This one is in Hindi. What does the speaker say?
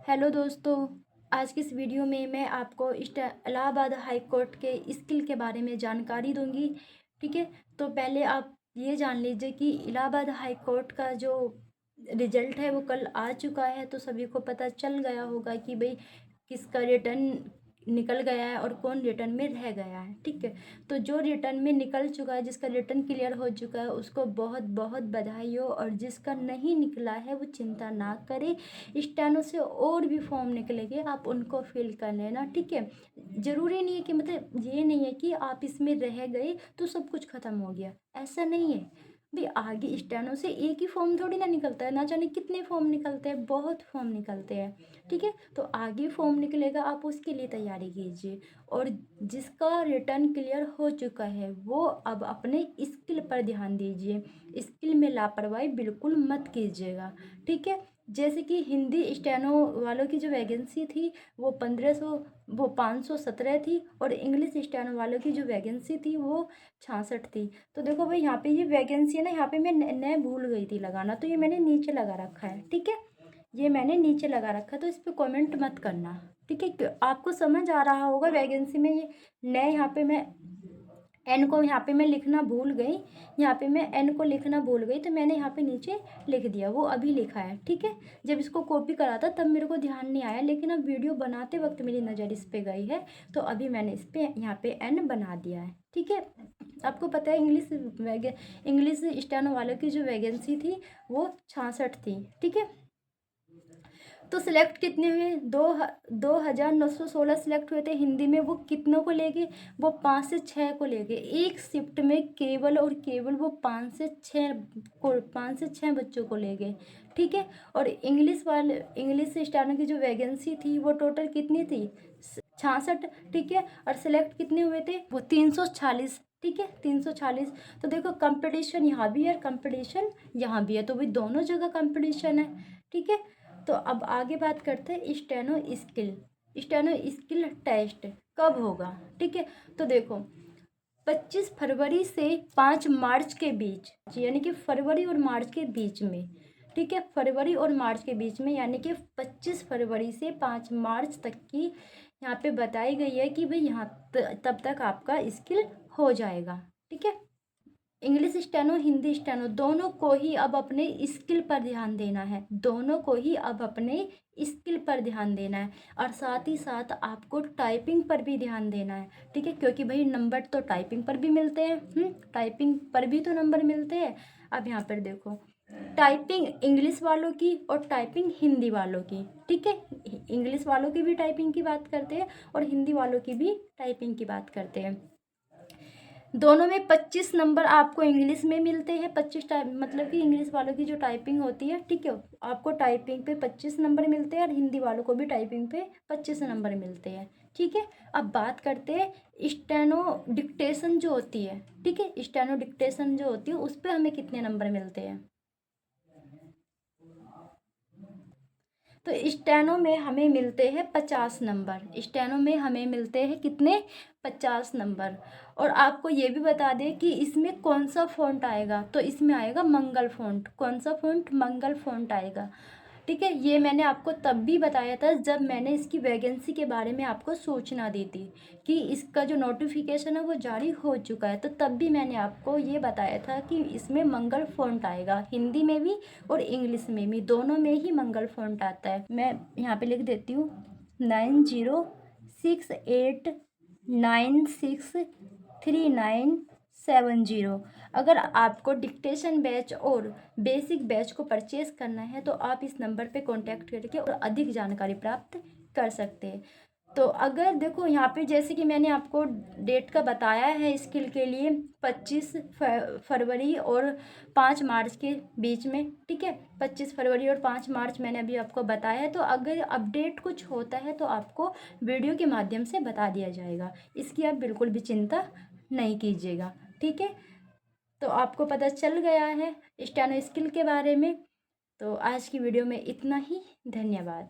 हेलो दोस्तों, आज की इस वीडियो में मैं आपको इलाहाबाद हाई कोर्ट के स्किल के बारे में जानकारी दूंगी। ठीक है, तो पहले आप ये जान लीजिए कि इलाहाबाद हाई कोर्ट का जो रिजल्ट है वो कल आ चुका है। तो सभी को पता चल गया होगा कि भाई किसका रिटर्न निकल गया है और कौन रिटर्न में रह गया है। ठीक है, तो जो रिटर्न में निकल चुका है, जिसका रिटर्न क्लियर हो चुका है, उसको बहुत बहुत बधाई हो। और जिसका नहीं निकला है वो चिंता ना करे, स्टेनो से और भी फॉर्म निकलेंगे, आप उनको फिल कर लेना। ठीक है, ज़रूरी नहीं है कि मतलब ये नहीं है कि आप इसमें रह गए तो सब कुछ ख़त्म हो गया, ऐसा नहीं है भाई। आगे स्टेनो से एक ही फॉर्म थोड़ी ना निकलता है, ना जाने कितने फॉर्म निकलते हैं, बहुत फॉर्म निकलते हैं। ठीक है, तो आगे फॉर्म निकलेगा, आप उसके लिए तैयारी कीजिए। और जिसका रिटर्न क्लियर हो चुका है वो अब अपने स्किल पर ध्यान दीजिए। स्किल में लापरवाही बिल्कुल मत कीजिएगा। ठीक है, जैसे कि हिंदी स्टेनो वालों की जो वैकेंसी थी वो 517 थी, और इंग्लिश स्टेनो वालों की जो वैकेंसी थी वो 66 थी। तो देखो भाई, यहाँ पे ये वैकेंसी है ना, यहाँ पे मैं न भूल गई थी लगाना, तो ये मैंने नीचे लगा रखा है। ठीक है, ये मैंने नीचे लगा रखा है, तो इस पर कॉमेंट मत करना। ठीक है, आपको समझ आ रहा होगा वैकेंसी में ये नए, यहाँ पे मैं एन को यहाँ पे मैं लिखना भूल गई, यहाँ पे मैं एन को लिखना भूल गई, तो मैंने यहाँ पे नीचे लिख दिया, वो अभी लिखा है। ठीक है, जब इसको कॉपी करा था तब मेरे को ध्यान नहीं आया, लेकिन अब वीडियो बनाते वक्त मेरी नज़र इस पे गई है, तो अभी मैंने इस पे यहाँ पे एन बना दिया है। ठीक है, आपको पता है इंग्लिश स्टेनो वालों की जो वैकेंसी थी वो 66 थी। ठीक है, तो सिलेक्ट कितने हुए? 2,916 सिलेक्ट हुए थे हिंदी में। वो कितनों को ले गए? वो 5 से 6 को ले गए। एक शिफ्ट में केवल और केवल वो 5 से 6 बच्चों को ले गए। ठीक है, और इंग्लिश स्टार्टिंग की जो वैकेंसी थी वो टोटल कितनी थी? 66। ठीक है, और सिलेक्ट कितने हुए थे? वो 346। ठीक है, 346। तो देखो, कंपटीशन यहाँ भी है, कंपटीशन यहाँ भी है, तो भाई दोनों जगह कंपटीशन है। ठीक है, तो अब आगे बात करते हैं स्टेनो स्किल टेस्ट कब होगा। ठीक है, तो देखो 25 फरवरी से 5 मार्च के बीच, यानी कि फरवरी और मार्च के बीच में। ठीक है, फरवरी और मार्च के बीच में, यानी कि 25 फरवरी से 5 मार्च तक की यहाँ पे बताई गई है कि भाई यहाँ तब तक आपका स्किल हो जाएगा। ठीक है, इंग्लिश स्टेनो हिंदी स्टेनो दोनों को ही अब अपने स्किल पर ध्यान देना है, दोनों को ही अब अपने स्किल पर ध्यान देना है। और साथ ही साथ आपको टाइपिंग पर भी ध्यान देना है। ठीक है, क्योंकि भाई नंबर तो टाइपिंग पर भी मिलते हैं, टाइपिंग पर भी तो नंबर मिलते हैं। अब यहाँ पर देखो, टाइपिंग इंग्लिश वालों की और टाइपिंग हिंदी वालों की। ठीक है, इंग्लिश वालों की भी टाइपिंग की बात करते हैं और हिंदी वालों की भी टाइपिंग की बात करते हैं। दोनों में 25 नंबर आपको इंग्लिश में मिलते हैं। 25 मतलब कि इंग्लिश वालों की जो टाइपिंग होती है, ठीक है, आपको टाइपिंग पे 25 नंबर मिलते हैं, और हिंदी वालों को भी टाइपिंग पे 25 नंबर मिलते हैं। ठीक है, अब बात करते हैं स्टेनो डिक्टेशन जो होती है। ठीक है, स्टेनो डिक्टेशन जो होती है उस पर हमें कितने नंबर मिलते हैं? तो स्टेनो में हमें मिलते हैं 50 नंबर। स्टेनो में हमें मिलते हैं कितने? 50 नंबर। और आपको ये भी बता दें कि इसमें कौन सा फ़ॉन्ट आएगा, तो इसमें आएगा मंगल फ़ॉन्ट। कौन सा फ़ॉन्ट? मंगल फ़ॉन्ट आएगा। ठीक है, ये मैंने आपको तब भी बताया था जब मैंने इसकी वैकेंसी के बारे में आपको सूचना दी थी कि इसका जो नोटिफिकेशन है वो जारी हो चुका है। तो तब भी मैंने आपको ये बताया था कि इसमें मंगल फ़ॉन्ट आएगा, हिंदी में भी और इंग्लिश में भी, दोनों में ही मंगल फ़ॉन्ट आता है। मैं यहाँ पे लिख देती हूँ 9068963970। अगर आपको डिक्टेशन बैच और बेसिक बैच को परचेज करना है तो आप इस नंबर पे कांटेक्ट करके और अधिक जानकारी प्राप्त कर सकते हैं। तो अगर देखो यहाँ पे जैसे कि मैंने आपको डेट का बताया है स्किल के लिए, 25 फरवरी और 5 मार्च के बीच में। ठीक है, 25 फरवरी और 5 मार्च मैंने अभी आपको बताया है। तो अगर अपडेट कुछ होता है तो आपको वीडियो के माध्यम से बता दिया जाएगा, इसकी आप बिल्कुल भी चिंता नहीं कीजिएगा। ठीक है, तो आपको पता चल गया है स्टेनो स्किल के बारे में। तो आज की वीडियो में इतना ही। धन्यवाद।